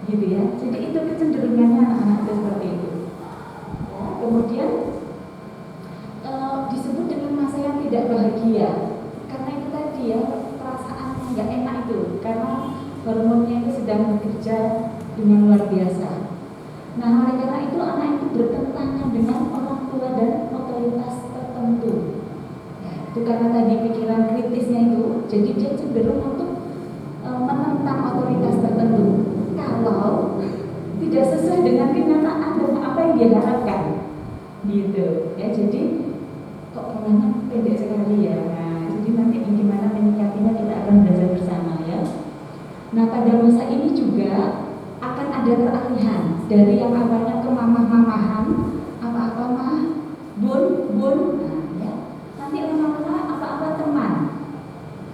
gitu ya. Jadi itu kecenderungannya anak-anak itu seperti itu. Ya, kemudian disebut dengan masa yang tidak bahagia karena itu tadi ya, perasaan nggak enak itu karena hormonnya itu sedang bekerja dengan luar biasa. Nah, oleh karena itu anak itu bertentangan dengan orang tua dan otoritas tertentu. Ya, itu karena tadi pikiran kritisnya itu, jadi dia cenderung untuk menentang otoritas tertentu kalau tidak sesuai dengan kenyataan dan apa yang dia harapkan, gitu ya. Jadi kok polanya pendek sekali ya. Nah, jadi nanti bagaimana menyikapinya kita akan belajar bersama ya. Nah, pada masa ini juga akan ada peralihan dari yang awalnya ke mamah-mamahan, apa-apa mah, bun, nah, ya. Nanti lama-lama apa-apa teman,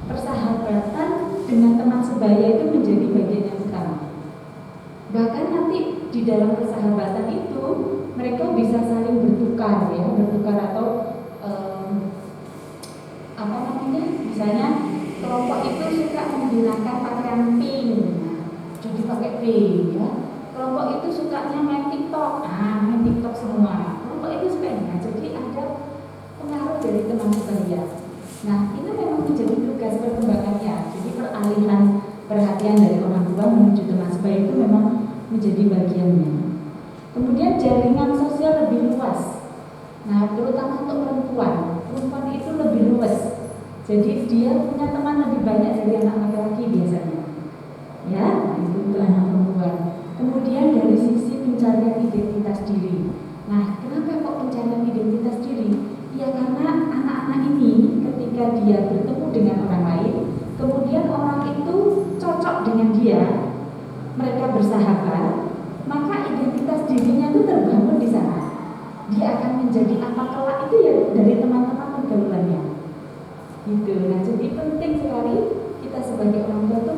persahabatan dengan teman sebaya itu menjadi bagian yang utama. Bahkan nanti di dalam persahabatan itu mereka bisa saling bertukar ya, bertukar atau apa namanya? Misalnya kelompok itu suka menggunakan pakaian pink, nah, jadi pakai pink ya. Kelompok itu sukanya main TikTok, main TikTok semua. Kelompok itu suka, nah, jadi ada pengaruh dari teman sebaya. Nah, itu memang menjadi tugas perkembangannya. Jadi peralihan perhatian dari orang tua menuju teman sebaya itu memang menjadi bagiannya. Kemudian jaringan sosial lebih luas. Nah, terutama untuk perempuan itu lebih luas. Jadi dia punya teman lebih banyak dari anak laki-laki biasanya. Ya, itu untuk anak perempuan. Kemudian dari sisi pencarian identitas diri. Nah, kenapa kok pencarian identitas diri? Ya karena anak-anak ini ketika dia bertemu dengan orang lain, kemudian orang itu cocok dengan dia, mereka bersahabat, maka identitas dirinya itu terbangun di sana. Dia akan menjadi apa kelak itu ya dari teman-teman pergaulannya. Gitu. Nah, jadi penting sekali kita sebagai orang tua itu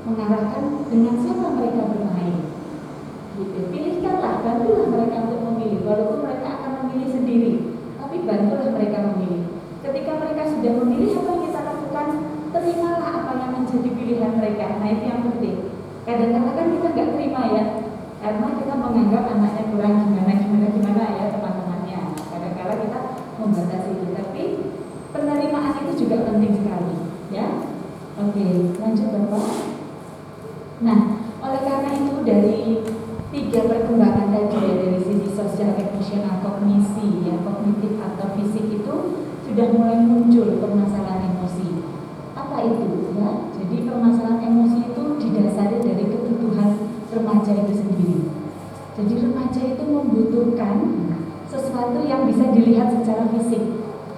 mengarahkan dengan siapa mereka bermain. Gitu. Pilihkanlah, bantulah mereka untuk memilih, walaupun mereka akan memilih sendiri, tapi bantulah mereka memilih. Ketika mereka sudah memilih, apa yang kita lakukan? Terimalah apa yang menjadi pilihan mereka. Nah, itu yang penting. Kadang-kadang kan kita nggak terima ya, karena kita menganggap anaknya kurang gimana ya teman-temannya. Kadang-kadang kita membatasi itu, tapi penerimaan itu juga penting sekali ya. Oke, lanjut Bapak. Nah, oleh karena itu dari 3 perkembangan tadi ya, dari sisi sosial, emosional, kognisi ya, kognitif atau fisik itu sudah mulai muncul permasalahan emosi. Apa itu ya? Jadi permasalahan emosi itu didasari dari kebutuhan remaja itu sendiri. Jadi remaja itu membutuhkan sesuatu yang bisa dilihat secara fisik,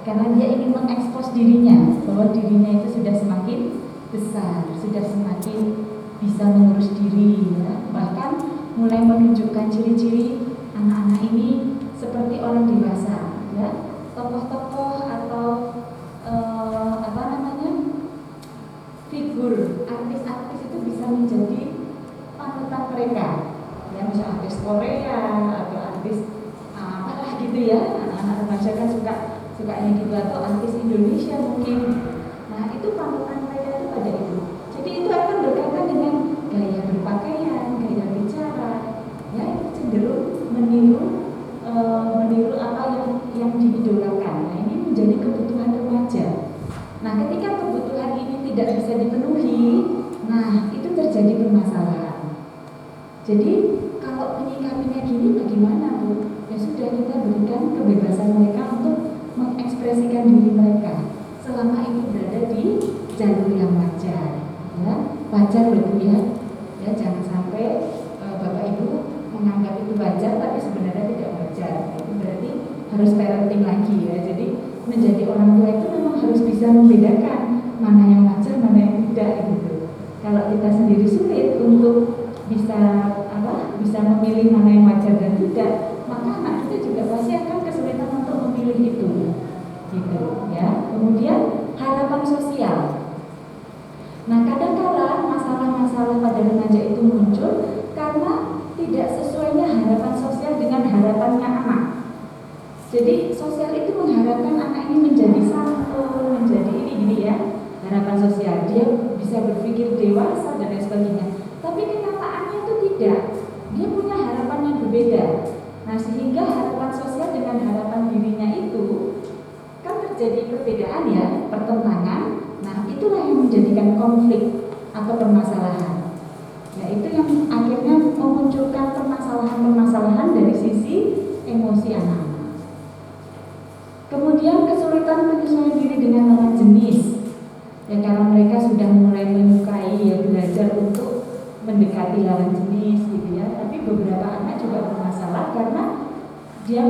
karena dia ingin mengekspos dirinya bahwa dirinya itu sudah semakin besar, sudah semakin bisa mengurus diri ya. Bahkan mulai menunjukkan ciri-ciri anak-anak ini seperti orang dewasa ya. Tokoh-tokoh atau figur artis-artis itu bisa menjadi panutan mereka ya, misalnya artis Korea atau artis apalah gitu ya. Anak-anak remaja kan sukanya gitu, atau artis Indonesia mungkin. Nah, itu panutan mereka itu pada itu. Jadi itu akan berkaitan dengan gaya berpakaian, gaya bicara ya, itu cenderung meniru apa yang diidolakan. Nah, ini menjadi kebutuhan remaja. Nah, ketika kebutuhan ini tidak bisa dipenuhi, nah itu terjadi permasalahan. Jadi kalau menyikapinya gini bagaimana Bu? Ya sudah, kita berikan kebebasan mereka untuk mengekspresikan diri mereka selama itu berada di jalur yang wajar ya. Wajar loh Bu ya, jangan sampai Bapak Ibu menganggap itu wajar tapi sebenarnya tidak wajar. Itu berarti harus parenting lagi ya. Jadi menjadi orang tua itu memang harus bisa membedakan mana yang wajar, mana yang tidak gitu. Kalau kita sendiri sulit untuk bisa memilih mana yang wajar dan tidak, maka anak kita juga pasti akan kesulitan untuk memilih itu gitu ya. Kemudian harapan sosial. Nah, kadang-kala masalah-masalah pada remaja itu muncul karena tidak sesuainya harapan sosial dengan harapannya anak. Jadi sosial itu mengharapkan anak ini menjadi santun, menjadi ini ya, harapan sosial. Dia bisa berpikir dewasa dan lain sebagainya. Tapi kenyataan beda, dia punya harapan yang berbeda. Nah, sehingga harapan sosial dengan harapan dirinya itu kan terjadi perbedaan ya, pertentangan. Nah, itulah yang menjadikan konflik atau permasalahan. Nah, itu yang akhirnya memunculkan permasalahan-permasalahan dari sisi emosi anak-anak. Kemudian kesulitan penyesuaian diri dengan lawan jenis. Ya, karena mereka sudah mulai menyukai ya, belajar untuk mendekati lawan jenis gitu ya. Tapi beberapa anak juga bermasalah karena dia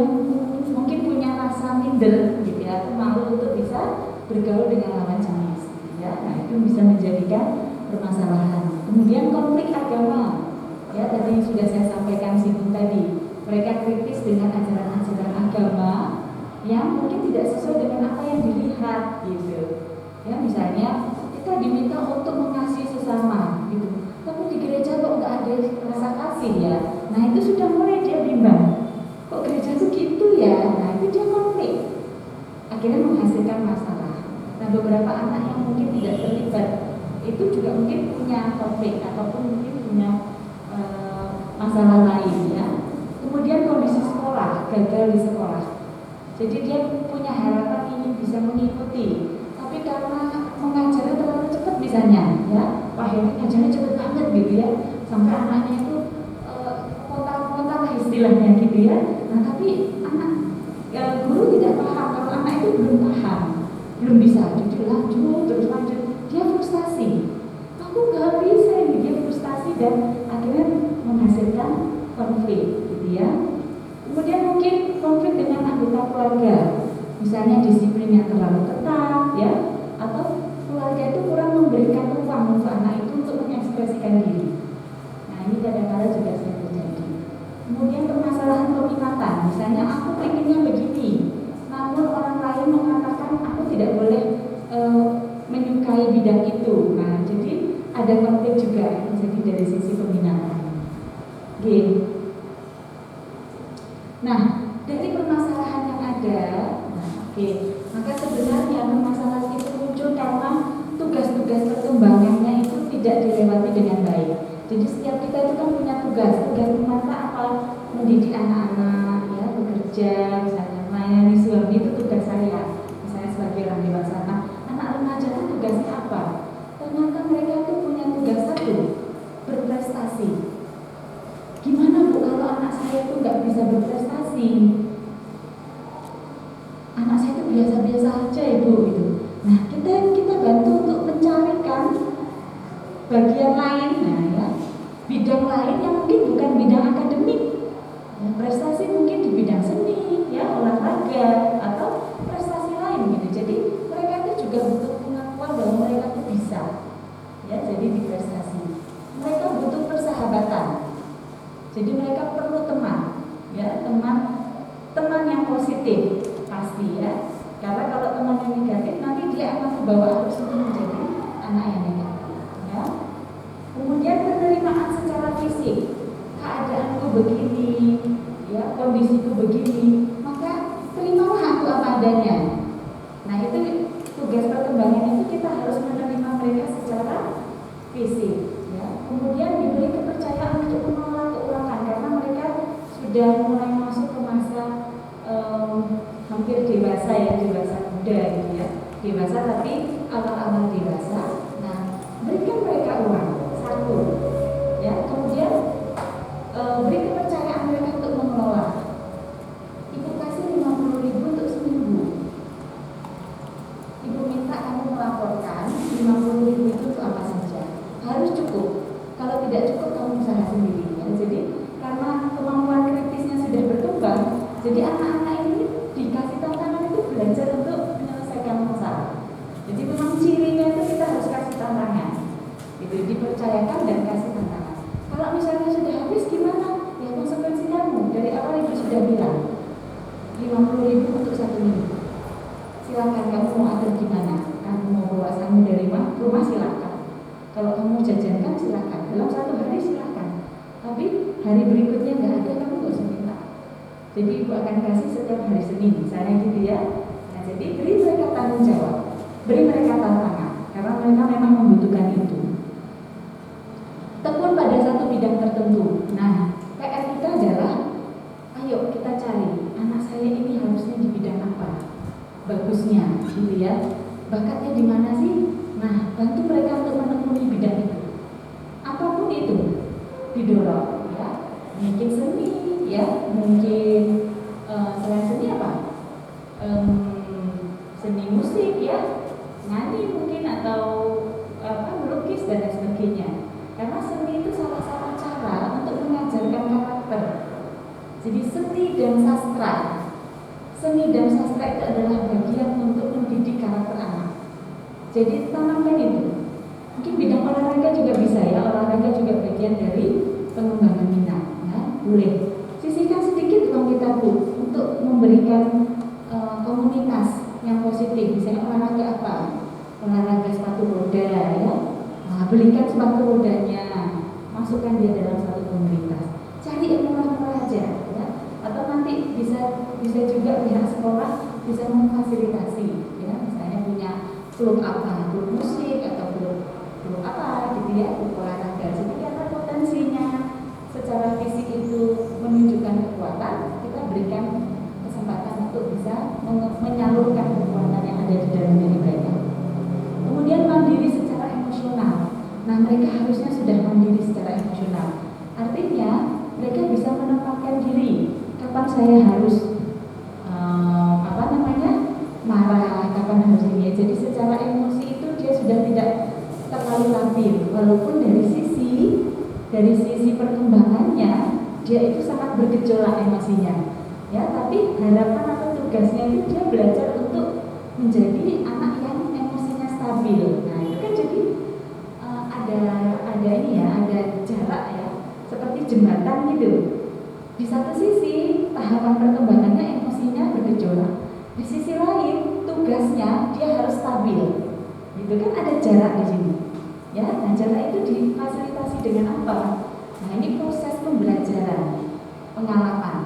mungkin punya rasa minder gitu ya, atau malu untuk bisa bergaul dengan lawan jenis gitu ya. Nah, itu bisa menjadikan permasalahan. Kemudian konflik agama. Ya, tadi sudah saya sampaikan singgung tadi. Mereka kritis dengan ajaran-ajaran agama yang mungkin tidak sesuai dengan apa yang dilihat gitu. Ya, misalnya kita diminta untuk mengasihi sesama gitu, tapi di gereja kok nggak ada rasa kasih ya. Nah, itu sudah mulai dia bimbang, kok gereja itu gitu ya. Nah, itu dia konflik, akhirnya menghasilkan masalah. Nah, beberapa anak yang mungkin tidak terlibat itu juga mungkin punya konflik ataupun mungkin punya masalah lain ya. Kemudian kondisi sekolah, gagal di sekolah, jadi dia punya harapan ingin bisa mengikuti, tapi karena mengajarnya terlalu cepat misalnya ya, wah ini ngajarnya cepat banget gitu ya, sampai anaknya itu kontak-kontak lah istilahnya gitu ya. Nah, tapi anak guru tidak paham, kalau anak itu belum paham, belum bisa, jadi lanjut terus lanjut, dia frustasi, aku nggak bisa ini, dia frustasi dan akhirnya menghasilkan konflik gitu ya. Kemudian mungkin konflik dengan anggota keluarga, misalnya disiplin yang terlalu ketat ya, atau keluarga itu kurang memberikan ruang untuk anak itu untuk mengekspresikan diri. Nah, ini kadang-kadang juga sering terjadi. Kemudian permasalahan peminatan, misalnya aku pengennya begini, namun orang lain mengatakan aku tidak boleh menyukai bidang itu. Nah, jadi ada konflik juga jadi dari sisi peminatan. Nah, dari permasalahan yang ada, maka sebenarnya permasalahan itu muncul karena tugas-tugas perkembangannya itu tidak dilewati dengan baik. Jadi setiap kita itu kan punya tugas kita apa? Mendidik anak-anak, ya, bekerja, misalnya melayani suami, itu tugas saya. Misalnya sebagai orang dewasa, anak remaja itu tugasnya apa? Ternyata mereka itu punya tugas satu, berprestasi. Gimana Bu kalau anak saya itu nggak bisa berprestasi? Anak saya itu biasa-biasa aja Ibu gitu. Nah, kita bantu untuk mencarikan bagian lain, nah ya, bidang lain yang mungkin bukan bidang akademik. Ya, prestasi mungkin di bidang seni, ya, olahraga atau prestasi lain gitu. Jadi mereka itu juga butuh pengakuan bahwa mereka itu bisa. Ya, jadi di prestasi. Mereka butuh persahabatan. Jadi mereka perlu teman, ya, teman yang positif pasti ya. Karena kalau teman yang negatif nanti dia akan membawa arus itu menjadi anak yang negatif. Ya. Kemudian penerimaan secara fisik, keadaanku begini, ya, kondisiku begini, maka terimalah aku apa adanya. Nah, itu tugas perkembangan itu kita harus menerima mereka secara fisik. Ya. Kemudian diberi kepercayaan untuk mengelola keuangan karena mereka sudah mulai masuk ke masa hampir dewasa ya, dewasa muda gitu ya, dewasa tapi awal-awal dewasa. Nah, berikan mereka uang satu, ya. Kemudian beri kepercayaan mereka untuk mengelola. Ibu kasih 50.000 untuk seminggu. Ibu minta kamu melaporkan 50.000 itu untuk apa saja. Harus cukup. Kalau tidak cukup kamu usaha sendiri. Ya. Jadi karena kemampuan kritisnya sudah berkembang, jadi anak-anak ini dikasih tantangan itu belajar untuk menyelesaikan masalah. Jadi memang cirinya itu kita harus kasih tantangan. Itu dipercayakan dan kasih tantangan. Kalau misalnya sudah habis gimana? Ya konsekuensi kamu. Dari awal ibu sudah bilang 50.000 untuk 1 minggu. Silakan kamu mau atur gimana? Kamu mau bawa samu dari rumah silakan. Kalau kamu jajankan silakan. Dalam 1 hari silakan. Tapi hari berikutnya nggak ada, kamu nggak usah minta. Jadi ibu akan kasih setiap hari Senin, misalnya gitu ya. Nah, jadi beri mereka tanggung jawab, beri mereka tantangan, karena mereka memang membutuhkan itu. Tekun pada satu bidang tertentu. Nah, PR kita adalah ayo kita cari anak saya ini harusnya di bidang apa bagusnya, gitu ya. Bakatnya di mana sih? Nah, bantu mereka untuk menemui bidang itu. Apapun itu didorong, ya. Mungkin seni, ya. Mungkin selain seni apa? Seni musik, ya. Nyanyi mungkin atau melukis dan lain sebagainya. Karena seni itu salah satu cara untuk mengajarkan karakter. Jadi seni dan sastra itu adalah bagian untuk mendidik karakter anak. Jadi tanamkan itu. Mungkin bidang olahraga juga bisa, ya. Olahraga juga bagian dari pengembangan minat, ya. Boleh. Sisihkan sedikit uang kita, Bu, untuk memberikan komunitas yang positif. Misalnya olahraga apa? Olahraga sepatu roda, ya. Nah, belikan sepatu rodanya, masukkan dia dalam satu komunitas. Cari yang murah-murah aja, ya. Atau nanti bisa juga pihak sekolah bisa memfasilitasi, ya. Misalnya punya klub apa, klub musik atau klub apa, gitu ya, klub olahraga. Jadi karena potensinya secara fisik itu menunjukkan kekuatan, kita berikan kesempatan untuk bisa menyalurkan kekuatan yang ada di dalam diri mereka. Kemudian mandiri secara emosional. Nah, mereka harusnya sudah mandiri secara emosional. Artinya mereka bisa menempatkan diri. Kapan saya harus marah, kapan harus ini. Jadi secara emosi itu dia sudah tidak terlalu labil. Walaupun dari sisi perkembangannya dia itu sangat bergejolak emosinya. Ya, tapi harapan atau tugasnya itu dia belajar untuk menjadi anak yang emosinya stabil. Nah, itu kan jadi ada ini ya, ada jarak ya, seperti jembatan gitu. Di satu sisi tahapan perkembangannya emosinya bergejolak, di sisi lain tugasnya dia harus stabil. Gitu kan, ada jarak di sini. Ya, nah jarak itu difasilitasi dengan apa? Nah, ini proses pembelajaran, pengalaman.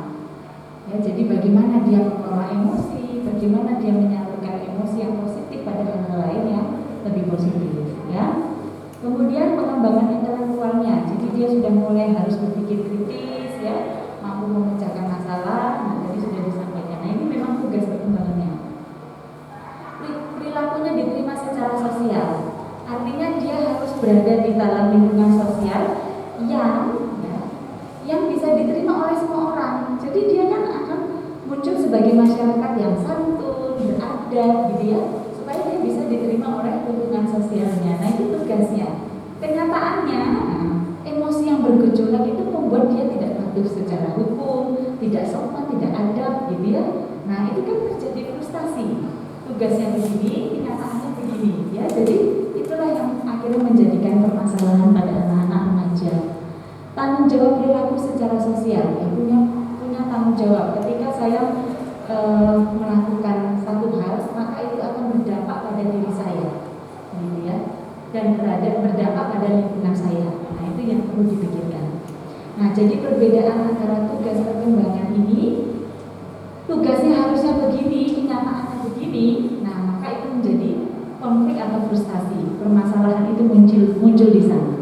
Ya, jadi bagaimana dia mengelola emosi, bagaimana dia menyalurkan emosi yang positif pada hal lain yang lebih positif, ya. Kemudian pengembangan intelektualnya, jadi dia sudah mulai harus berpikir kritis, ya, mampu memecahkan masalah. Nah, tadi sudah disampaikan. Nah, ini memang tugas perkembangannya. Perilakunya diterima secara sosial, artinya dia harus berada di dalam lingkungan sosial yang bisa diterima oleh semua orang. Jadi dia kan akan muncul sebagai masyarakat yang santun, beradab, gitu ya, supaya dia bisa diterima oleh lingkungan sosialnya. Nah, itu tugasnya. Kenyataannya, emosi yang bergejolak itu membuat dia tidak patuh secara hukum, tidak sopan, tidak adab, gitu ya. Nah, itu kan terjadi frustasi. Tugasnya begini, kenyataannya begini, ya. Jadi itulah yang akhirnya menjadikan permasalahan pada anak-anak remaja. Tanggung jawab perilaku secara sosial, ya, punya tanggung jawab. Ketika saya melakukan satu hal, maka itu akan berdampak pada diri saya, gitu ya, dan berdampak pada lingkungan saya. Nah, itu yang perlu dipikirkan. Nah, jadi perbedaan antara tugas perkembangan ini, tugasnya harusnya begini, kenyataannya begini. Nah, maka itu menjadi konflik atau frustasi. Permasalahan itu muncul di sana.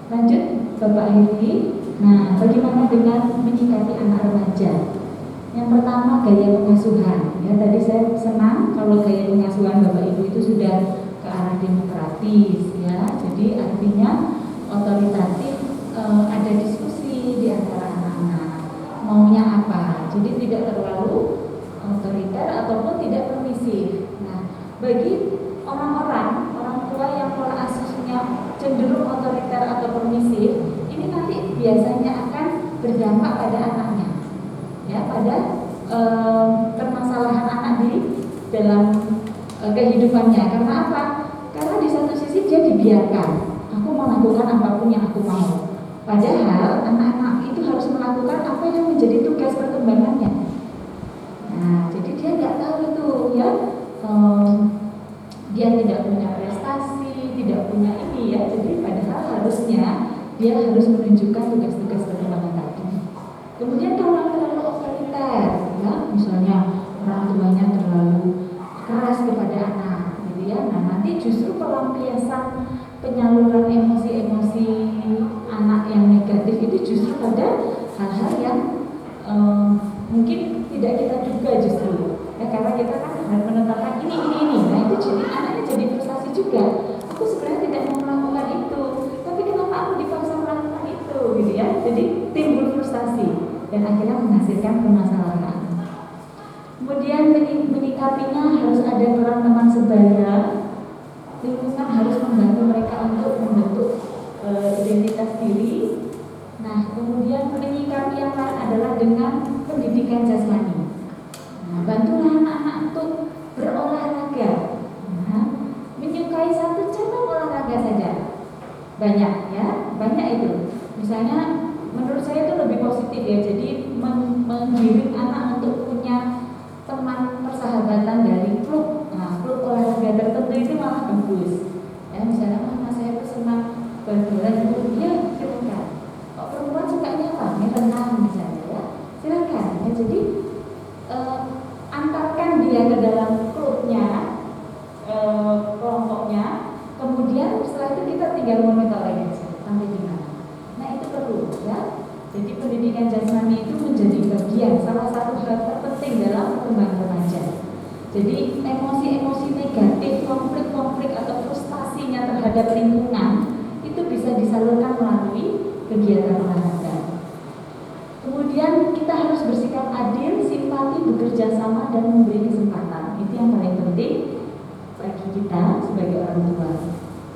Lanjut, Bapak Heri. Nah, bagaimana dengan menyikapi anak remaja? Yang pertama, gaya pengasuhan. Ya, tadi saya senang kalau gaya pengasuhan Bapak Ibu itu sudah ke arah demokratis, ya. Jadi artinya otoritatif, ada diskusi di antara anak-anak. Maunya apa? Jadi tidak terlalu otoriter ataupun tidak permisif. Nah, bagi orang tua yang pola asuhnya cenderung otoriter atau permisif, ini nanti biasanya akan berdampak pada anaknya, ya, pada permasalahan anak di dalam kehidupannya. Karena apa? Karena di satu sisi dia dibiarkan, aku mau lakukan apapun yang aku mau. Padahal anak-anak itu harus melakukan apa yang menjadi tugas perkembangannya. Nah, jadi dia nggak tahu itu, ya, dia tidak punya prestasi, tidak punya ini, ya. Jadi padahal harusnya dia harus menunjukkan tugas-tugas perkembangan tadi. Kemudian kalau terlalu otoriter, ya, misalnya orang tuanya terlalu keras kepada anak, gitu ya. Nah, nanti justru pelampiasan penyaluran emosi-emosi anak yang negatif dan akhirnya menghasilkan permasalahan. Kemudian menyikapinya harus ada peran teman sebaya, lingkungan harus membantu mereka untuk membentuk identitas diri. Nah, kemudian menyikapi yang lain adalah dengan pendidikan jasmani. Nah, bantulah anak-anak untuk berolahraga. Nah, menyukai satu cabang olahraga saja. Banyak ya, banyak itu. Misalnya menurut saya itu lebih positif ya. Jadi menggiring anak untuk punya teman persahabatan dari klub. Nah, klub olahraga tertentu itu malah bagus. Ya, misalnya mas saya tuh senang berbola, ya silakan. Kok perempuan sukanya apa? Renang misalnya ya. Silakan. Ya, jadi antarkan dia ke dalam klubnya, kelompoknya. Kemudian setelah itu kita tinggal monitoring sampai di mana. Nah, itu perlu ya. Jadi pendidikan jasmani itu menjadi bagian salah satu hal terpenting dalam perkembangan remaja. Jadi emosi-emosi negatif, konflik-konflik atau frustasinya terhadap lingkungan itu bisa disalurkan melalui kegiatan olahraga. Kemudian kita harus bersikap adil, simpati, bekerja sama dan memberi kesempatan. Itu yang paling penting bagi kita sebagai orang tua.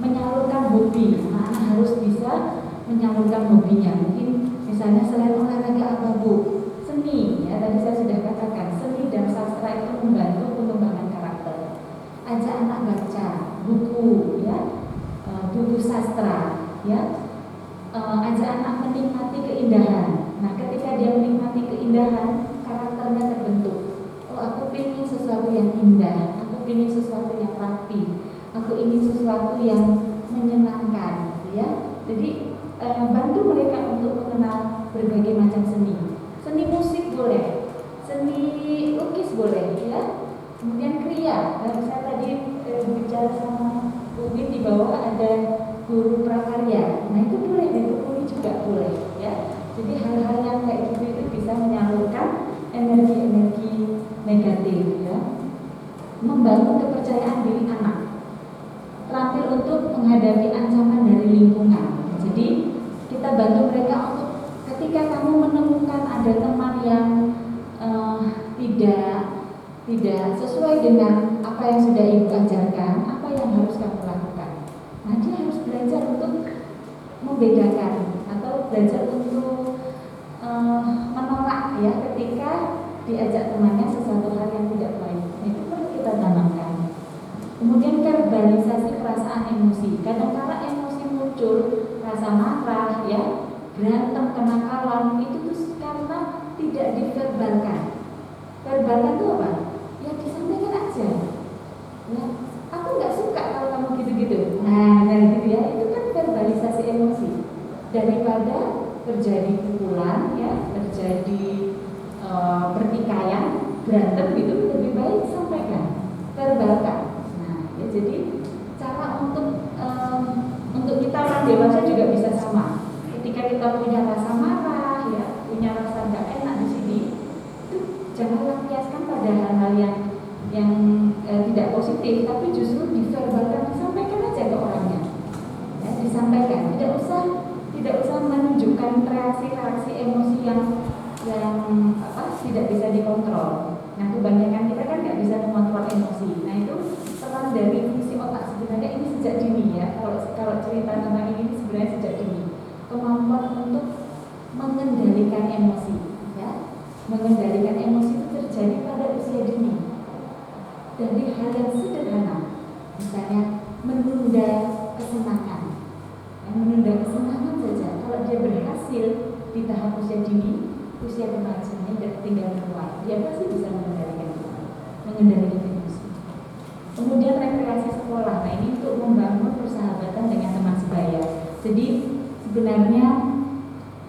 Menyalurkan hobi, anak-anak harus bisa menyalurkan hobinya. Mungkin misalnya selain olahraga apa Bu? Seni, ya tadi saya sudah katakan, seni dan sastra itu membantu pengembangan karakter. Ajak anak baca buku, ya, buku sastra, ya. Ajak anak menikmati keindahan. Nah, ketika dia menikmati keindahan, karakternya terbentuk. Oh, aku ingin sesuatu yang indah, aku ingin sesuatu yang rapi, aku ingin sesuatu yang menyenangkan, ya. Jadi bantu mereka untuk mengenal berbagai macam seni. Seni musik boleh, seni lukis boleh, ya. Kemudian kriya. Saya tadi bicara sama Bu Win, di bawah ada guru prakarya. Nah, itu boleh, ditekuni juga boleh, ya. Jadi hal-hal yang kayak gitu itu bisa menyalurkan energi-energi negatif, ya. Membangun kepercayaan diri anak, terampil untuk menghadapi ancaman dari lingkungan. Jadi kita bantu mereka untuk ketika kamu menemukan ada teman yang tidak sesuai dengan apa yang sudah ibu ajarkan, apa yang harus kamu lakukan. Nah, dia harus belajar untuk membedakan atau belajar untuk menolak ya ketika diajak temannya sesuatu hal yang tidak baik. Itu perlu kita tanamkan. Kemudian verbalisasi perasaan emosi. Kadang-kala emosi muncul, rasa marah, ya, berantem, kenakalan, itu tuh karena tidak diverbalkan. Verbalkan itu apa? Ya disampaikan aja. Ya, aku nggak suka kalau kamu gitu-gitu. Nah, dari gitu ya, itu kan verbalisasi emosi. Daripada terjadi pukulan, ya, terjadi pertikaian, berantem gitu, lebih baik sampaikan, verbalkan. Jadi cara untuk kita orang dewasa juga bisa sama. Ketika kita punya rasa marah, ya, punya rasa nggak enak di sini, itu jangan lampiaskan pada hal-hal yang tidak positif, tapi justru diverbalkan, disampaikan aja ke orangnya. Ya, disampaikan, tidak usah menunjukkan reaksi emosi yang tidak bisa dikontrol. Nah, kebanyakan kita kan nggak bisa mengontrol emosi. Nah, itu peran dari fungsi otak sebenarnya ini sejak dini ya. Kalau cerita tentang ini sebenarnya sejak dini. Kemampuan untuk mengendalikan emosi, ya. Mengendalikan emosi itu terjadi pada usia dini. Dari hal yang sederhana, misalnya menunda kesenangan. Menunda kesenangan saja. Kalau dia berhasil di tahap usia dini, usia remajanya tinggal keluar, dia pasti bisa mengendalikan emosi. Kemudian rekreasi sekolah. Nah, ini untuk membangun persahabatan dengan teman sebaya. Jadi sebenarnya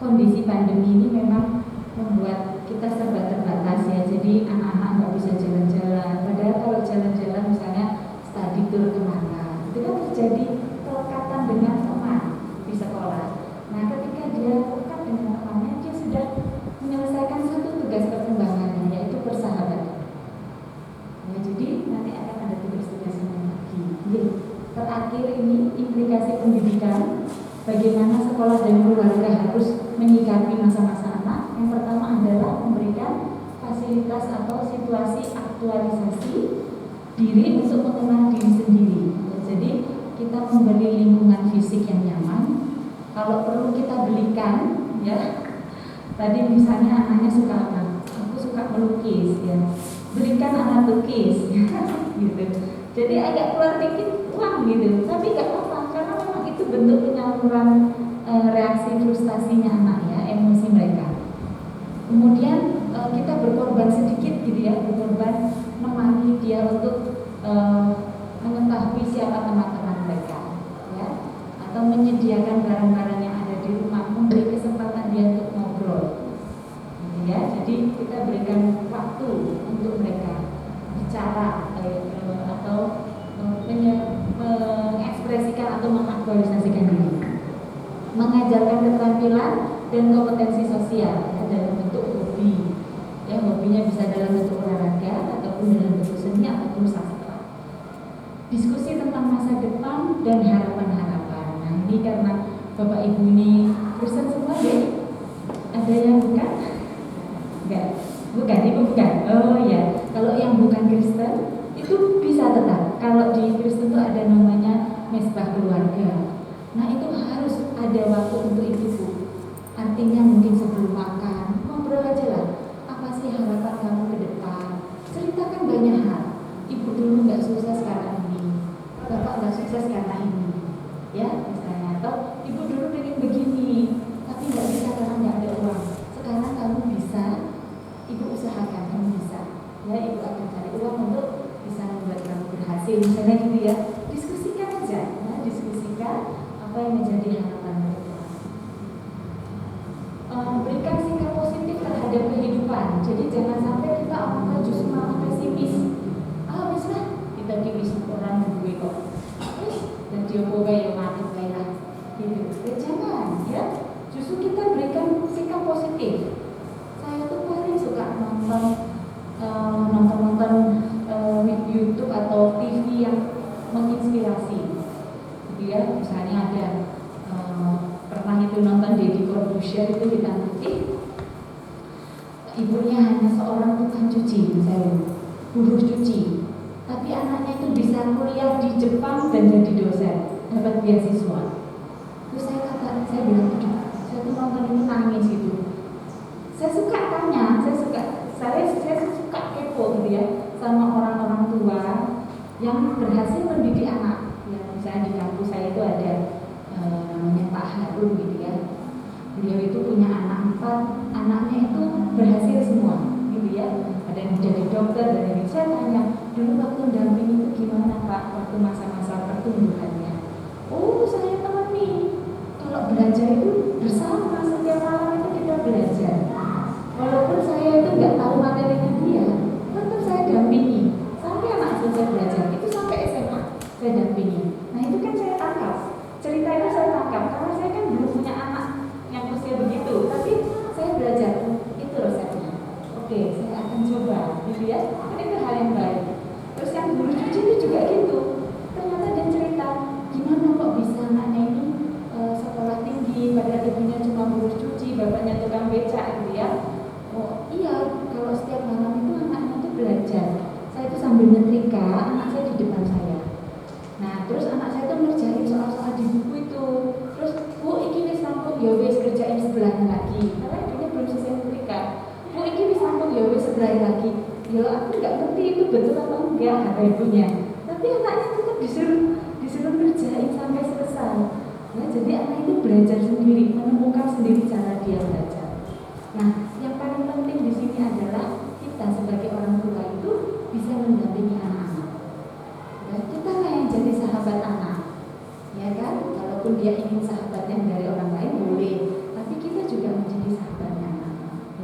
kondisi pandemi ini memang membuat kita serba terbatas ya. Jadi anak-anak nggak bisa jalan-jalan. Padahal kalau jalan-jalan misalnya study tour kemana, itu kan terjadi kelekatan dengan teman di sekolah. Nah, ketika dia lekat dengan temannya, dia sudah menyelesaikan satu tugas perkembangannya, yaitu persahabatan. Ya, jadi nanti akan ada tugas-tugas lagi. Terakhir ini implikasi pendidikan, bagaimana sekolah dan keluarga harus menyikapi masa-masa anak. Yang pertama adalah memberikan fasilitas atau situasi aktualisasi diri untuk mengenal diri sendiri. Jadi kita memberi lingkungan fisik yang nyaman. Kalau perlu kita belikan, ya. Tadi misalnya anaknya suka apa? Aku suka melukis, ya. Belikan alat lukis, gitu. Jadi agak keluar dikit uang gitu, tapi nggak apa-apa karena memang itu bentuk penyaluran reaksi frustasinya anak ya, emosi mereka. Kemudian kita berkorban sedikit gitu ya, berkorban menemani dia untuk mengetahui siapa teman-teman mereka, ya, atau menyediakan barang-barang yang ada di rumah, memberi kesempatan dia untuk ngobrol, gitu ya. Jadi kita berikan waktu untuk mereka bicara atau mengekspresikan atau mengaktualisasikan diri, mengajarkan keterampilan dan kompetensi sosial ya, dalam bentuk hobi. Ya, hobinya bisa dalam bentuk olahraga ataupun dalam bentuk seni ataupun sastra. Diskusi tentang masa depan dan harapan-harapan. Nah, ini karena Bapak Ibu ini Kristen semua ya? Ada yang bukan? Enggak. Bukan, Ibu bukan. Oh ya, kalau yang bukan Kristen itu bisa tetap. Kalau di Kristen itu ada namanya mesbah keluarga. Nah, itu harus ada waktu untuk itu, Bu. Artinya mungkin sebelum makan, ngobrol aja lah. Apa sih harapan kamu ke depan? Ceritakan banyak hal. Ibu dulu nggak sukses karena ini, bapak nggak sukses karena ini, ya misalnya. Atau ibu dulu pengen begini, tapi nggak bisa karena nggak ada uang. Sekarang kamu bisa, ibu usahakan kamu bisa. Ya, ibu akan cari uang untuk bisa membuat kamu berhasil. Misalnya gitu ya. Diskusikan aja, ya, diskusikan apa yang menjadi harapan mereka. Berikan sikap positif terhadap kehidupan. Jadi jangan sampai kita orangnya justru malah pesimis. Wis lah, kita diwis orang gue kok. Terus dan dia bawa yang mati lah. Gitu. Jangan, ya. Justru kita berikan sikap positif. Saya tuh paling suka nonton YouTube atau TV yang menginspirasi. Gitu ya, misalnya ada pernah itu nonton Deddy Corbuzier itu ditanya, ibunya hanya seorang tukang cuci, misalnya buruh cuci, tapi anaknya itu bisa kuliah di Jepang dan jadi dosen, dapat beasiswa. Terus saya bilang, saya tuh nonton ini nangis gitu. Saya suka tanya, saya suka kepo gitu ya, sama orang-orang tua yang berhasil mendidik anak. Ya, misalnya di kampus saya itu ada namanya Pak Harun gitu ya. Beliau itu punya anak 4, anaknya itu berhasil semua gitu ya. Ada yang jadi dokter dan yang saya tanya, dulu waktu mendampingi itu gimana Pak waktu masa-masa pertumbuhannya? Oh, saya temani. Kalau belajar itu bersama, setiap malam itu kita belajar. Walaupun saya itu nggak tahu materinya dia, tetap saya dampingi sampai anak selesai belajar. Itu sampai SMA saya dampingi. Nah, itu kan saya tangkap. Cerita itu saya tangkap karena saya kan belum punya anak yang usia begitu, tapi saya belajar itu resepnya. Oke, saya akan coba, gitu ya. Ini kan hal yang baik. Terus yang guru cuci itu juga gitu. Ternyata dia cerita gimana kok bisa anaknya ini sekolah tinggi, padahal ibunya cuma guru cuci, bapaknya tukang becak, gitu ya. Oh iya, kalau setiap malam itu anaknya itu belajar. Saya itu sambil nyetrika, anak saya di depan saya. Nah, terus anak saya itu ngerjain soal-soal di buku itu. Terus, Bu, iki wis rampung ya wis kerjain sebelahnya lagi. Karena ibunya belum selesai nyetrika. Bu, iki wis rampung ya wis sebelahnya lagi. Ya aku nggak ngerti itu betul atau enggak kata ibunya. Tapi anaknya tetap disuruh ngerjain sampai selesai. Ya, jadi anak itu belajar sendiri, menemukan sendiri cara dia belajar. Nah, yang paling penting di sini adalah kita sebagai orang tua itu bisa mendampingi anak-anak. Ya, kita lah yang jadi sahabat anak, ya kan? Walaupun dia ingin sahabat yang dari orang lain boleh, tapi kita juga menjadi sahabatnya anak.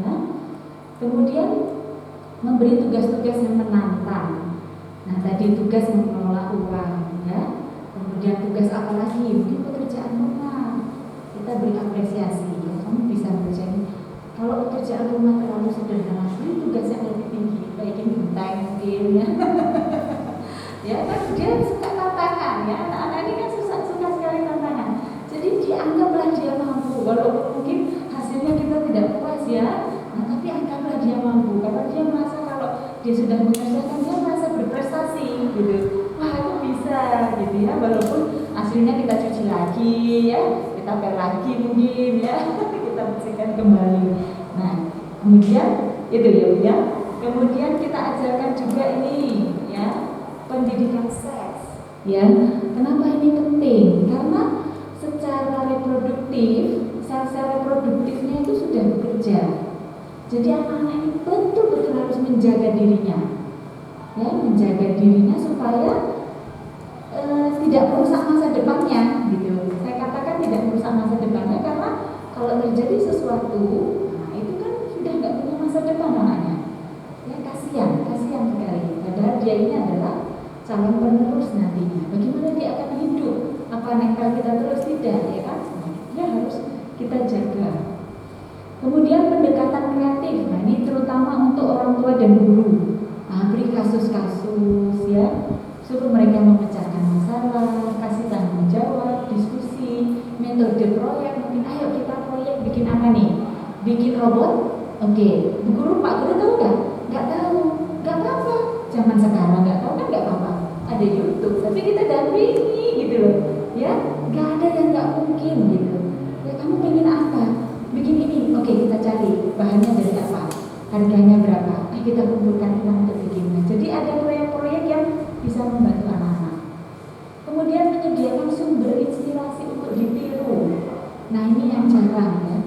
Ya. Kemudian memberi tugas-tugas yang menantang. Nah, tadi tugas mengelola uang, ya. Kemudian tugas apa lagi? Mungkin pekerjaan rumah. Kita beri apresiasi. Ya, kamu bisa mengerjakan. Kalau pekerjaan rumah terlalu sederhana, beri tugas yang lebih tinggi, baikin genteng mungkin ya. Ya kan dia suka tantangan ya, anak-anak ini kan suka sekali tantangan. Jadi dianggaplah dia mampu, walaupun mungkin hasilnya kita tidak puas ya. dia sudah mengerjakan, dia merasa berprestasi gitu. Wah, aku bisa gitu ya, walaupun hasilnya kita cuci lagi ya, kita pel lagi mungkin ya, kita bersihkan kembali. Nah, kemudian itu ya. Kemudian kita ajarkan juga ini ya, pendidikan seks ya. Kenapa ini penting? Karena secara reproduktif, sel-sel reproduktifnya itu sudah bekerja. Jadi anak-anak ini betul-betul harus menjaga dirinya ya, menjaga dirinya supaya tidak merusak masa depannya gitu. Saya katakan tidak merusak masa depannya karena kalau terjadi sesuatu, nah itu kan sudah nggak punya masa depan anaknya. Ya kasihan sekali. Padahal dia ini adalah calon penerus nantinya. Bagaimana dia akan hidup? Apa nempel kita terus? Tidak, ya kan? Dia harus kita jaga. Kemudian pendekatan kreatif. Nah ini terutama untuk orang tua dan guru. Nah, beri kasus-kasus ya, suruh mereka memecahkan masalah, kasih tanggung jawab, diskusi, metode proyek. Mungkin ayo kita proyek bikin apa nih? Bikin robot? Oke, Bu Guru, Pak Guru tahu nggak? Nggak tahu, nggak apa-apa. Zaman sekarang nggak tahu kan nggak apa-apa. Ada YouTube, tapi kita dampingi gitu loh. Ya, nggak ada yang nggak mungkin gitu. Ya kamu pengen apa? Bikin ini, oke kita cari bahannya dari apa? Harganya berapa? Kita kumpulkan uang untuk bikinnya. Jadi ada proyek-proyek yang bisa membantu anak-anak. Kemudian menyediakan sumber inspirasi untuk ditiru. Nah ini yang jarang ya.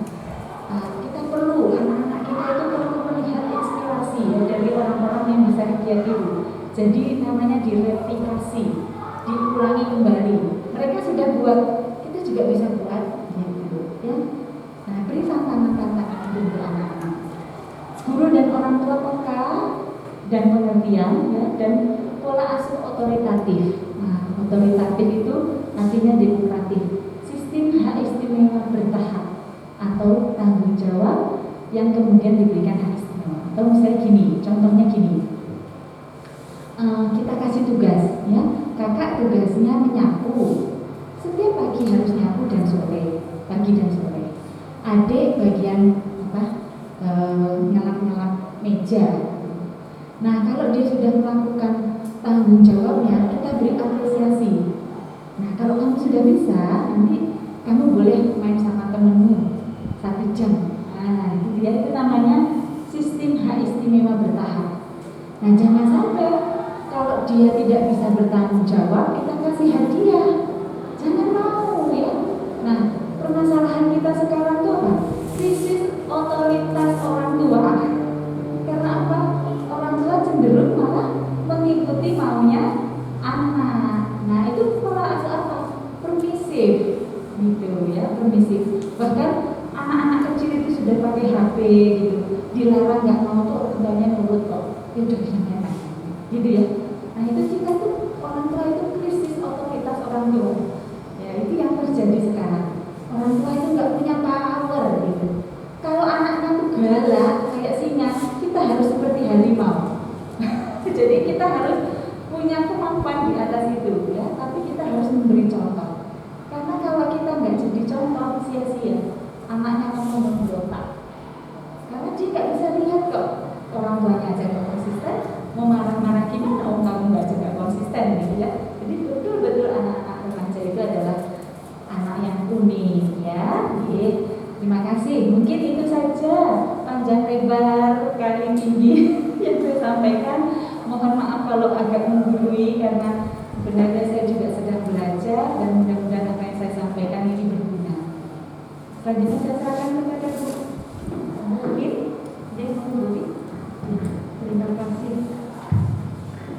Kita perlu, anak-anak kita itu perlu melihat inspirasi ya, dari orang-orang yang bisa dia tiru. Jadi namanya direplikasi, diulangi kembali. Mereka sudah buat, kita juga bisa buat gitu ya. Nah beri tantangan-tantangan untuk anak-anak. Guru dan orang tua peka dan pengertian ya, dan pola asuh otoritatif. Nah, otoritatif itu artinya demokratif. Sistem hak istimewa bertahap atau tanggung jawab yang kemudian diberikan hak istimewa. Atau misalnya gini, contohnya gini. Kita kasih tugas ya, kakak tugasnya menyapu. Setiap pagi harus nyapu dan sore, pagi dan sore. Adik bagian ngelap-ngelap meja. Nah kalau dia sudah melakukan tanggung jawabnya, kita beri apresiasi. Nah kalau kamu sudah bisa, nanti kamu boleh main sama temenmu 1 jam. Nah itu ya, itu namanya sistem hak istimewa bertahap. Nah jangan sampai kalau dia tidak bisa bertanggung jawab, kita kasih hadiah. Jangan mau ya. Nah permasalahan kita sekarang tuh apa? Krisis otoritas orang tua. Karena apa? Orang tua cenderung malah mengikuti maunya anak. Nah itu pola asuh apa? Permisif gitu ya, permisif. Bahkan anak-anak kecil itu sudah pakai HP gitu, dilarang nggak mau tuh orang tuanya nurut kok. Ya udah jangan gitu ya. Nah itu kita tuh orang tua itu krisis otoritas orang tua. Ya itu yang terjadi sekarang. Orang tua itu nggak punya power gitu. Kalau anaknya tuh galak kayak singa, kita harus seperti harimau. Jadi kita harus punya kemampuan di atas itu ya, tapi kita harus memberi contoh. Karena kalau kita nggak jadi contoh, sia-sia. Anaknya ngomong memberontak. Karena dia nggak bisa lihat kok orang tuanya aja nggak konsisten, mau marah-marah gimana? Oh kamu nggak konsisten gitu ya. Jadi betul-betul anak-anak remaja itu adalah anak yang unik ya. Terima kasih. Mungkin itu saja panjang lebar kali tinggi yang saya sampaikan. Mohon maaf kalau agak menggurui karena sebenarnya saya juga sedang belajar dan mudah-mudahan apa yang saya sampaikan ini berguna. Selanjutnya saya serahkan kepada Bu Mungkin dia menggurui. Terima kasih.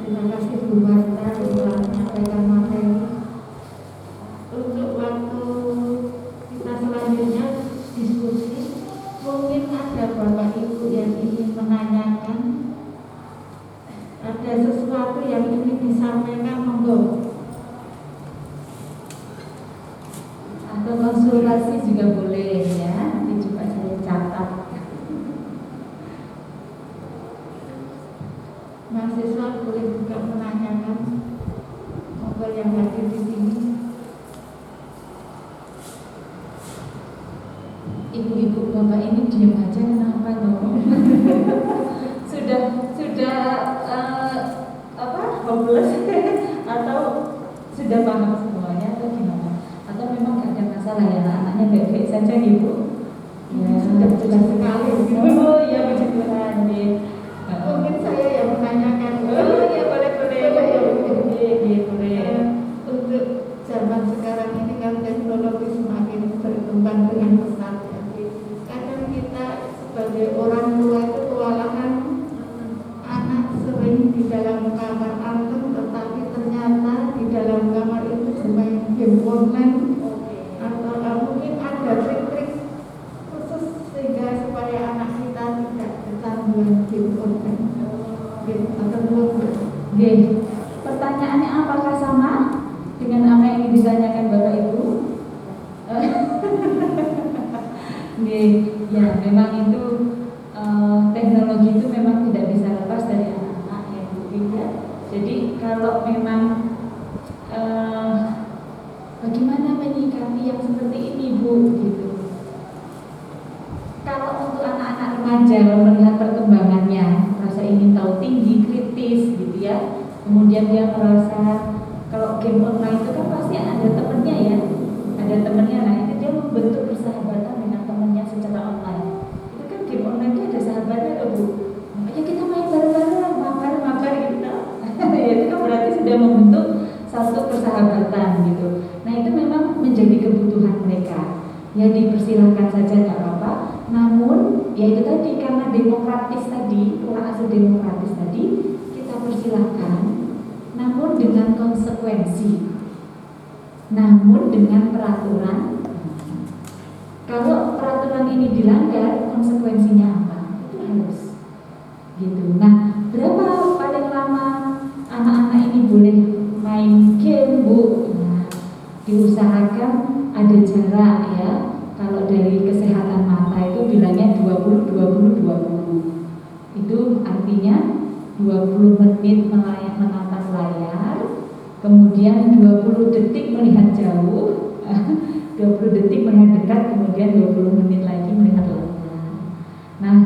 Terima kasih Bu Marta telah menyampaikan materi. Untuk waktu kita selanjutnya diskusi, mungkin ada Bapak Ibu yang ingin menanyakan, ada sesuatu yang ingin disampaikan, monggo. Atau konsultasi juga boleh ya, nanti coba saya catat. Mahasiswa boleh juga menanyakan, monggo yang hadir di sini. Ibu-ibu bapak ini diam aja kenapa dong? sudah hopeless atau sudah paham semuanya atau gimana? Atau memang nggak ada masalah ya anak-anaknya baik-baik saja ibu? Ya sudah jelas sekali. Oh ya puji Tuhan. Mungkin saya yang menanyakan. Oh ya boleh Untuk zaman sekarang ini kan teknologi semakin berkembang dengan pesat. Kadang kita sebagai orang tua itu kewalahan, anak sering di dalam kamar antem, tetapi ternyata di dalam kamar itu bermain game online, atau mungkin ada trik-trik khusus sehingga supaya anak kita tidak kecanduan game online. Pertanyaannya apakah sama dengan apa yang ditanyakan Bapak Ibu? Ya memang itu teknologi itu memang tidak bisa lepas dari anak-anak ya Bu ya. Jadi kalau memang bagaimana menyikapi yang seperti ini Bu gitu. Kalau untuk anak-anak remaja melihat perkembangannya, rasa ingin tahu tinggi, kritis gitu ya. Kemudian dia merasa kalau game online itu kan pasti ada temennya ya, ada temennya. Nah itu dia membentuk persahabatan dengan temennya secara online. Itu kan game online itu ada sahabatnya loh Bu. Makanya kita main bareng-bareng, mabar gitu. Ya itu kan berarti sudah membentuk satu persahabatan gitu. Nah itu memang menjadi kebutuhan mereka. Ya dipersilahkan saja nggak apa-apa. Namun ya itu tadi karena demokratis tadi, pola asuh demokratis tadi, kita persilahkan. Namun dengan konsekuensi, namun dengan peraturan. Kalau peraturan ini dilanggar, konsekuensinya apa? Itu harus gitu. Nah, berapa paling lama anak-anak ini boleh main game Bu? Nah, diusahakan ada jarak ya. Kalau dari kesehatan mata itu bilangnya 20-20-20. Itu artinya 20 menit menatap layar, kemudian 20 detik melihat jauh, 20 detik melihat dekat, kemudian 20 menit lagi melihat layar. Nah,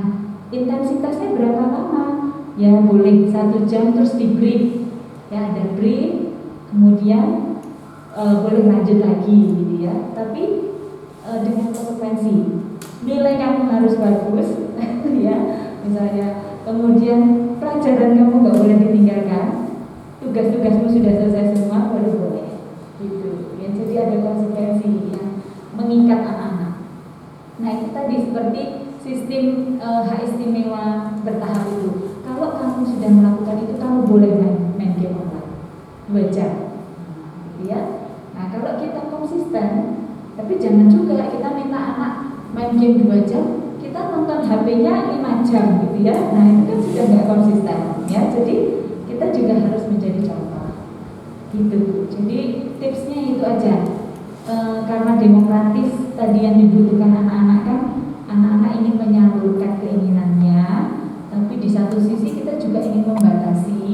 intensitasnya berapa lama? Ya boleh 1 jam terus di break. Ya ada break, kemudian boleh lanjut lagi gitu ya. Tapi dengan konsekuensi, nilai kamu harus bagus, ya misalnya. Kemudian pelajaran kamu nggak boleh ditinggalkan, tugas-tugasmu sudah selesai semua baru boleh, gitu. Ya, jadi ada konsekuensi yang mengikat anak-anak. Nah itu tadi seperti sistem hak istimewa bertahap itu. Kalau kamu sudah melakukan itu, kamu boleh main game online 2 jam, gitu ya. Nah kalau kita konsisten, tapi jangan juga kita minta anak main game 2 jam. Kita nonton HP-nya 5 jam gitu ya. Nah itu kan sudah nggak konsisten ya. Jadi kita juga harus menjadi contoh gitu. Jadi tipsnya itu aja. Karena demokratis tadi yang dibutuhkan anak-anak kan, anak-anak ingin menyalurkan keinginannya, tapi di satu sisi kita juga ingin membatasi.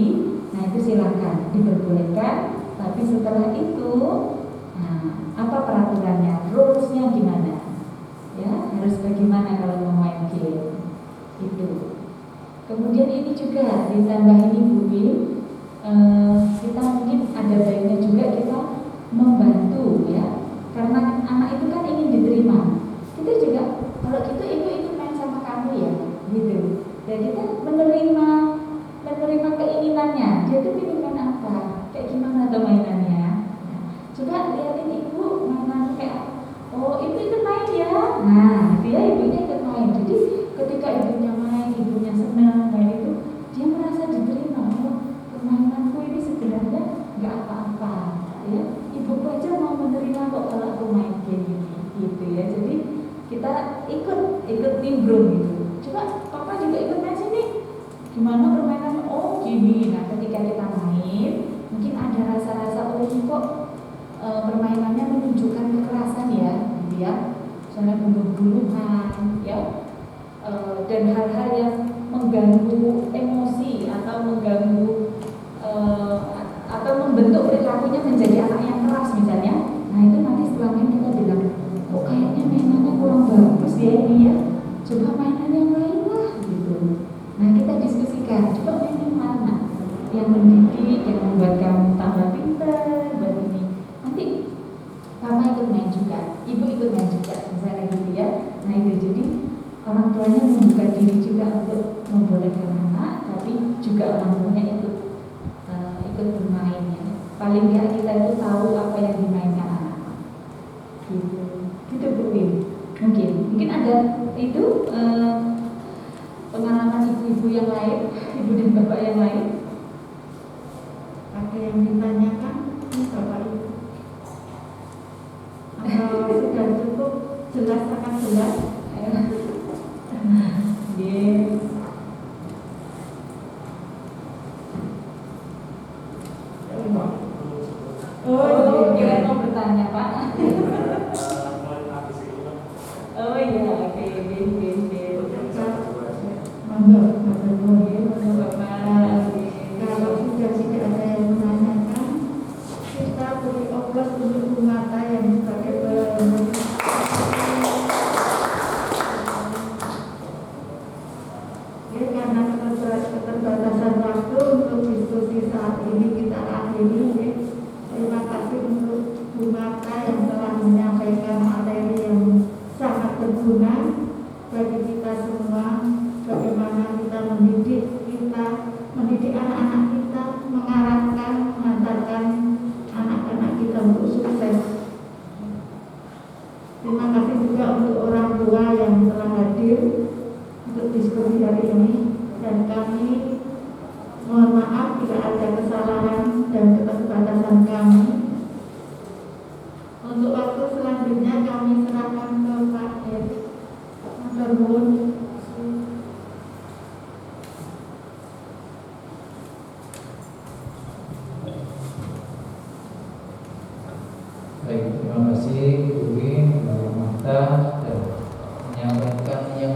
Nah itu silakan diperbolehkan. Tapi setelah itu, nah, apa peraturannya, rules-nya gimana? Ya, harus bagaimana kalau mau main game itu. Kemudian ini juga ditambah ini Bu Bin, kita mungkin ada baiknya juga kita membantu ya, karena anak itu kan ingin diterima. Kita juga kalau gitu ibu ikut main sama kamu ya, gitu. Dan kita menerima keinginannya. Dia tuh ingin main apa, kayak gimana tuh mainannya. Nah, coba lihatin ibu mainan kayak oh ibu ikut main ya. Nah dia ibunya ikut main. Jadi ketika ibunya main, ibunya senang main itu, dia merasa diterima. Oh permainanku ini sebenarnya nggak apa-apa ya. Ibuku aja mau menerima kok kalau aku main game ini, gitu ya. Jadi kita ikut nimbrung gitu. Coba papa juga ikut main sini. Gimana permainan? Oh gini. Nah ketika kita main, mungkin ada rasa-rasa oh kok permainannya menunjukkan kekerasan ya, gitu ya. Misalnya bunuh-bunuhan, ya, dan hal-hal yang mengganggu emosi atau mengganggu atau membentuk perilakunya menjadi anak yang keras misalnya. Nah itu nanti setelah main kita bilang, kok kayaknya mainannya kurang bagus ya ini ya. Coba mainan yang lain lah, gitu. Nah kita didiskusikan, coba main yang mana yang mendidik, yang membuat kamu tambah pintar, buat ini. Nanti Papa ikut main juga, Ibu ikut main juga, misalnya gitu ya. Nah itu jadi orang tuanya membuka diri juga untuk membolehkan anak, tapi juga orang tuanya ikut bermain ya. Paling nggak kita itu tahu apa yang dimainkan anak. Gitu Bu Win. Mungkin ada itu pengalaman ibu-ibu yang lain, ibu dan bapak yang lain. Ada yang ditanyakan, Bapak Ibu? Atau sudah cukup jelas, sangat jelas? Yes. Oh, kira mau bertanya Pak? Oh iya, oke. Kalau sudah tidak ada yang menanyakan, kita beri oplos untuk Bu Marta yang sebagai penutup. Ya, karena keterbatasan waktu untuk diskusi saat ini kita akhiri. Ya. Terima kasih untuk Bu Marta yang telah menyampaikan materi yang sangat berguna bagi kita semua. Bagaimana kita mendidik anak-anak kita, mengarahkan, mengantarkan anak-anak kita untuk sukses. Terima kasih juga untuk orang tua yang telah hadir untuk diskusi hari ini, dan kami mohon maaf jika ada kesalahan dan keterbatasan kami. Untuk waktu selanjutnya kami serahkan ke Pak Edi. Matur nuwun. Baik, terima kasih Bu Win, Bu Marta, dan menyampaikan hal yang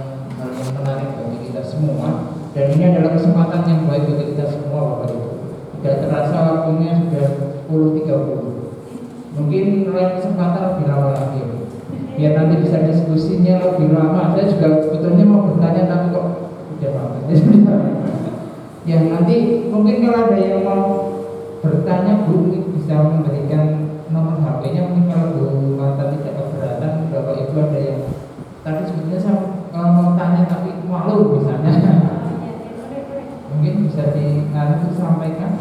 menarik bagi kita semua. Dan ini adalah kesempatan yang baik bagi kita semua, Bapak Ibu. Tidak terasa waktunya sudah 10.30. Mungkin lain kesempatan lebih lama lagi, biar nanti bisa diskusinya lebih lama. Saya juga sebetulnya mau bertanya, tapi kok udah banget. Ya nanti mungkin kalau ada yang mau bertanya, Bu bisa memberikan nomor HP-nya. Mungkin kalau Bu Marta tidak keberatan, Bapak Ibu ada yang tadi sebetulnya saya mau tanya tapi malu misalnya, mungkin bisa disampaikan.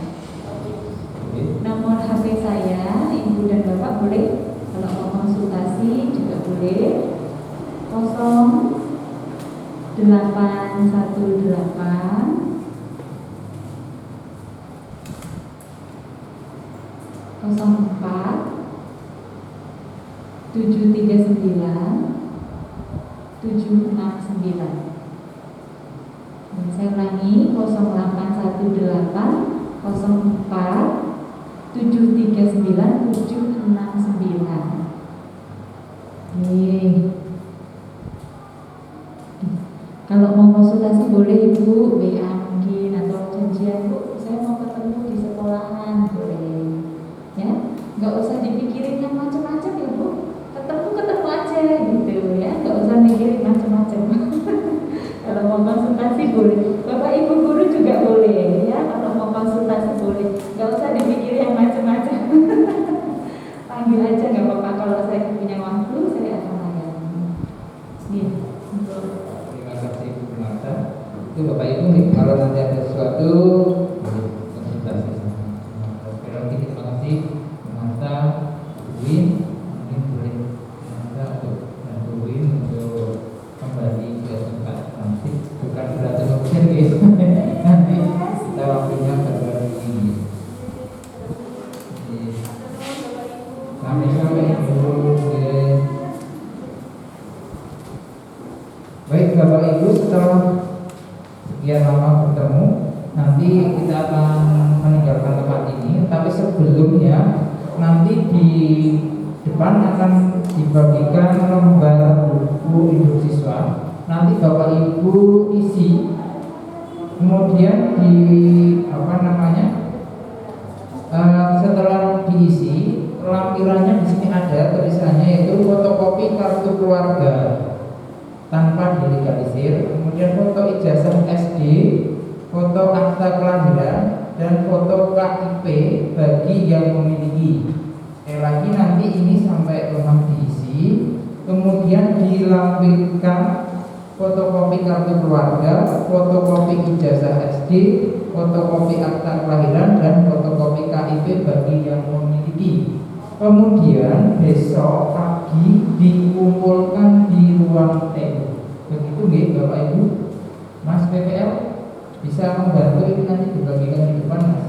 Nomor HP saya, Ibu dan Bapak boleh, kalau mau konsultasi juga boleh. 0818 04 739 769. Dan saya ulangi 0818 04 739 769. Kalau mau konsultasi boleh Ibu WA mungkin, atau janjian Bu, saya mau ketemu di sekolahan, boleh ya, nggak usah dipikirin yang macam-macam ya Bu, ketemu aja gitu ya, nggak usah mikirin macam-macam. Kalau mau konsultasi boleh, Bapak Ibu guru juga boleh ya, kalau mau konsultasi boleh, nggak usah dipikirin yang macam-macam. Panggil aja nggak apa-apa, kalau saya punya waktu saya akan layani. Nih, Terima kasih Bu Marta. Itu Bapak Ibu, kalau nanti ada sesuatu konsultasi sama Oke, lagi terima kasih Bu Marta, Bu Win. Mungkin boleh Bu Marta untuk Bu Win untuk kembali ke tempat nanti, bukan berarti mungkin gitu. Nanti kita waktunya berbagi ini. Sampai Ibu. Baik Bapak Ibu, setelah sekian lama bertemu, nanti kita akan meninggalkan tempat ini. Tapi sebelumnya, nanti di depan akan dibagikan lembar buku hidup siswa. Nanti Bapak Ibu isi, kemudian setelah diisi, lampirannya di sini ada tulisannya, yaitu fotokopi kartu keluarga tanpa dilegalisir, kemudian foto ijazah SD, foto akta kelahiran, dan foto KIP bagi yang memiliki. Lagi nanti ini sampai rumah diisi, kemudian dilampirkan fotokopi kartu keluarga, fotokopi ijazah SD, fotokopi akta kelahiran, dan fotokopi KIP bagi yang memiliki. Kemudian besok pagi dikumpulkan di ruang TU. Begitu nggih Bapak Ibu? Mas PPL bisa membantu ini nanti dibagikan di depan Mas.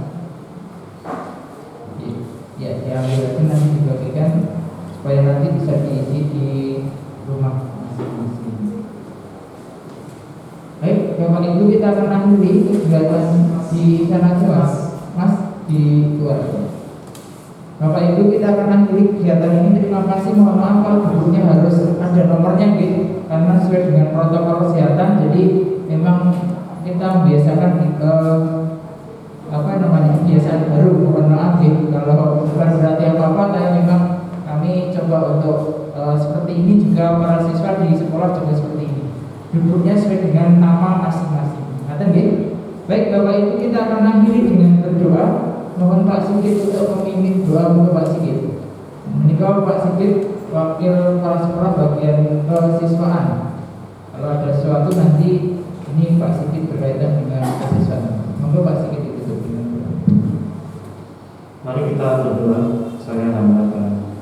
Ya, diambil nanti dibagikan supaya nanti bisa diisi di rumah masing-masing. Baik, Bapak Ibu kita akan akhiri kegiatan di sana aja Mas. Mas di luar. Bapak Ibu kita akan akhiri kegiatan ini. Terima kasih, mohon maaf kalau bukunya harus ada nomornya gitu, karena sesuai dengan protokol kesehatan. Jadi memang kita membiasakan kebiasaan baru. Mohon maaf gitu kalau bukan berarti apa-apa, tapi memang kami coba untuk seperti ini juga para siswa di sekolah juga seperti ini. Duduknya sesuai dengan nama masing-masing. Ngaten nggih? Baik Bapak Ibu kita akan akhiri dengan berdoa. Mohon Pak Sigit untuk memimpin doa untuk Pak Sigit. Menikah Pak Sigit wakil kepala sekolah bagian kesiswaan. Kalau ada sesuatu nanti ini Pak Sigit berkaitan dengan kesiswaan. Monggo Pak Sigit ditutup dengan doa. Mari kita berdoa. Saya namakan.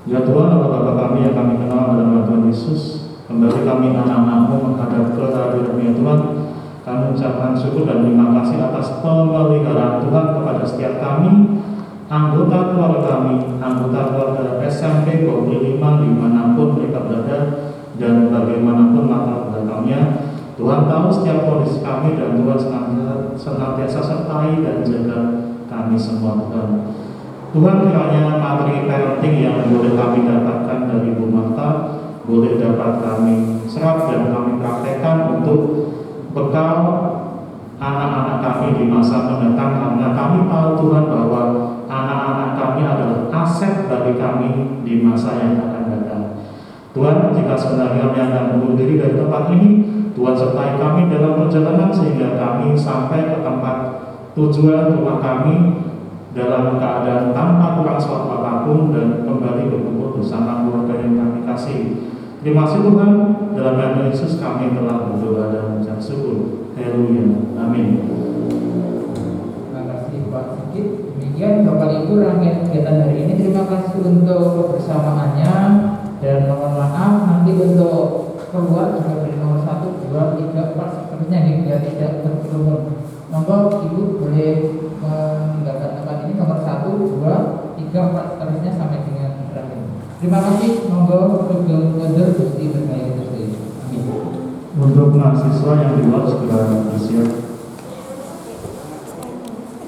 Ya Tuhan, Allah Bapa kami yang kami kenal dalam Tuhan Yesus, kembali kami anak-anak-Mu menghadap kehadiran-Mu ya Tuhan. Kami ucapkan syukur dan terima kasih atas pemeliharaan Tuhan kepada setiap kami, anggota keluarga kami, anggota keluarga SMP 25 dimanapun mereka berada dan bagaimanapun latar belakangnya. Tuhan tahu setiap kondisi kami dan Tuhan senantiasa sertai dan jaga kami semua Tuhan. Tuhan kiranya materi parenting yang boleh kami dapatkan dari Bu Marta boleh dapat kami serap dan kami praktekkan untuk bekal anak-anak kami di masa mendatang, karena kami tahu Tuhan bahwa anak-anak kami adalah aset bagi kami di masa yang akan datang. Tuhan, jika sebenarnya kami akan mundur diri dari tempat ini, Tuhan sertai kami dalam perjalanan sehingga kami sampai ke tempat tujuan rumah kami dalam keadaan tanpa kurang suatu apapun dan kembali berkumpul bersama keluarga yang kami kasih. Terima kasih Tuhan, dalam nama Yesus kami telah berdoa dan mengucap syukur. Haleluya. Amin. Terima kasih Pak Sigit. Demikian Bapak Ibu rangkaian kegiatan hari ini. Terima kasih untuk kebersamaannya dan mohon maaf nanti untuk keluar juga dari nomor 1, 2, 3, 4 seterusnya ya tidak berkerumun. Monggo Ibu boleh meninggalkan tempat ini nomor 1, 2, 3, 4 seterusnya sampai dengan terakhir. Terima kasih. Monggo untuk mundur Gusti berkaya Gusti. Amin. Untuk mahasiswa yang di luar segera bersiap.